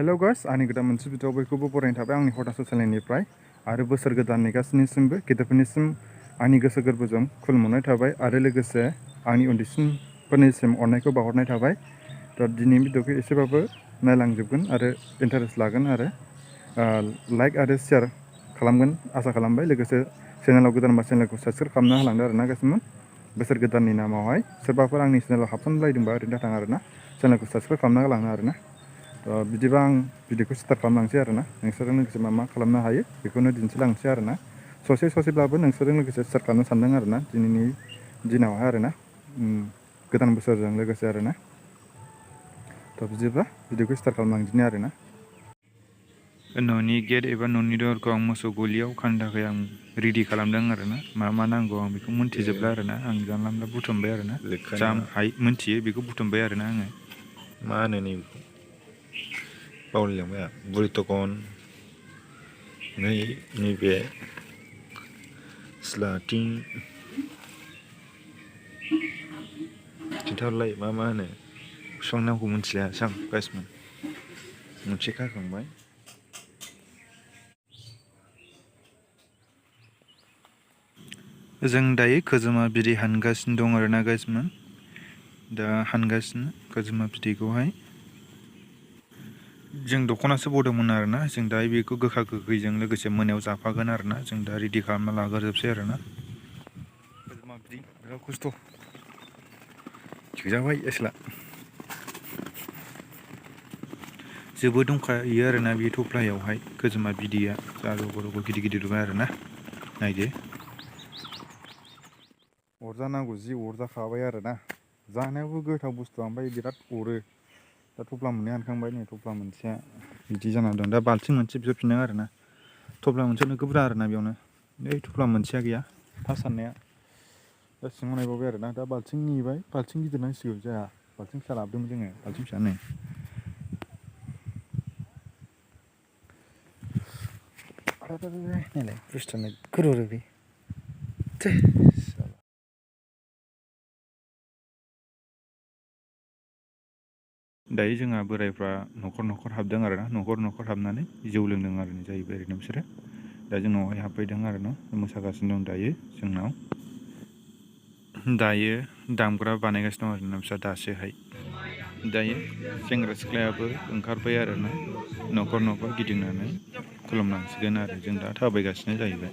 Hello guys आंनि गोदान मोनसे भिडिअ बयखौबो बरायनाय थाबाय आंनि हटासो चेनेलनिफ्राय आरो बोसोर गोदाननि गासैनिसिमबो गेदेरफोरनिसिम आंनि गोसो गोरबोजों खुलुमनाय थाबाय आरो लोगोसे आंनि उन्दैसिनफोरनिसिम अननायखौ बावहरनाय थाबाय। थ' दिनैनि भिडिअखौ एसेबाबो नायलांजोबगोन आरो इन्टारेस्ट लागोन आरो लाइक आरो शेयार खालामगोन आसा खालामबाय। लोगोसे चेनेलाव गोदानबा चेनेलखौ साबस्क्राइब खालामना होलांदो आरोना गासिबो बोसोर गोदाननि नामावहाय सोरबाफोर आंनि चेनेलाव हाबसनलायदोंबा ओरैनो थाङा आरोना चेनेलखौ साबस्क्राइब खालामना होलाङो आरोना। बिदिबा आं भिडिअखौ स्टार्ट खालामलांसै आरोना नोंसोरजों लोगोसे मा खालामनो हायो बेखौनो दिन्थिलांसै आरोना ससेब्लाबो नोंसोरजों लोगोसे शेयार खालामनो सानदों आरोना दिनैनि दिनावहाय आरोना गोदान बोसोरजों लोगोसे आरोना। थ' बिदिब्ला भिडिअखौ स्टार्ट खालामलांदिनि आरोना। न'नि गेट एबा न'नि दरखौ आं मोसौ गलियाव खानो थाखाय आं रेडि खालामदों आरोना मा नांगौ आं बेखौ मोनथिजोबला आरोना आं जानला मोनला बुथुमबाय आरोना जा मोनथियो बेखौ बुथुमबाय आरोना आङो। मा होनो नैबेखौ बावलायलांबाय आं बुरितकन नैबे स्लाथिं खिन्थाहरलाय मा होनो बिफां नामखौ मिथिला सां गासिमोन मोनसे खाखांबाय। जों दायो खोजोमा बिदै हानगासिनो दं आरोना गाइसमोन दा हानगासिनो खोजोमा बिदैखौहाय जों दख'नासो बदोंमोन आरोना जों दा बेखौ गोखा गोखैजों लोगोसे मोनायाव जाफागोन आरोना जों दा रेडि खालामना लाग्रोजोबसै आरोना। खोजोमा बिदै बिराद खस्थ' थिगजाबाय एसला जोबोद दंखायो आरोना बे थफ्लायावहाय खोजोमा बिदैया जा रग' गिदिर गिदिर दं आरोना नायदो अरजानांगौ जि अरजाखाबाय आरोना जानायावबो गोथाव बुस्थुआ ओमफ्राय बिराद अरो। दा थफ्ला मोननै हानखांबाय नै थफ्ला मोनसेया बिदि जानानै दं दा बाल्थिं मोनसे बिहरफिनदों आरोना थफ्ला मोनसेयाव नोगोद बुरजा आरोना बेयावनो नै थफ्ला मोनसेया गैया फार्स्ट हाननाया दा सिङाव नायबावबाय आरोना दा बाल्थिं नेबाय बाल्थिं गिदिर नांसिगौ जाया बाल्थिं फिसा लाबोदोंमोन जोङो बाल्थिं फिसा नै नायलाय बुस्थुआ नोगोद अरो बे दायो जोंहा बोराइफ्रा न'खर हाबदों आरोना न'खर हाबनानै जौ लोंदों आरो जाहैबाय ओरैनो बिसोरो दा जोंनावहाय हाबफैदों आरोना मोसागासिनो दं दायो जोंनाव दायो दामग्रा बानायगासिनो दं आरोना बिस्रा दासोहाय दायो सेंग्रा सिख्लायाबो ओंखारबाय आरोना न'खर गिदिंनानै खुलुमनांसिगोन आरो जों दा थाबायगासिनो जाहैबाय।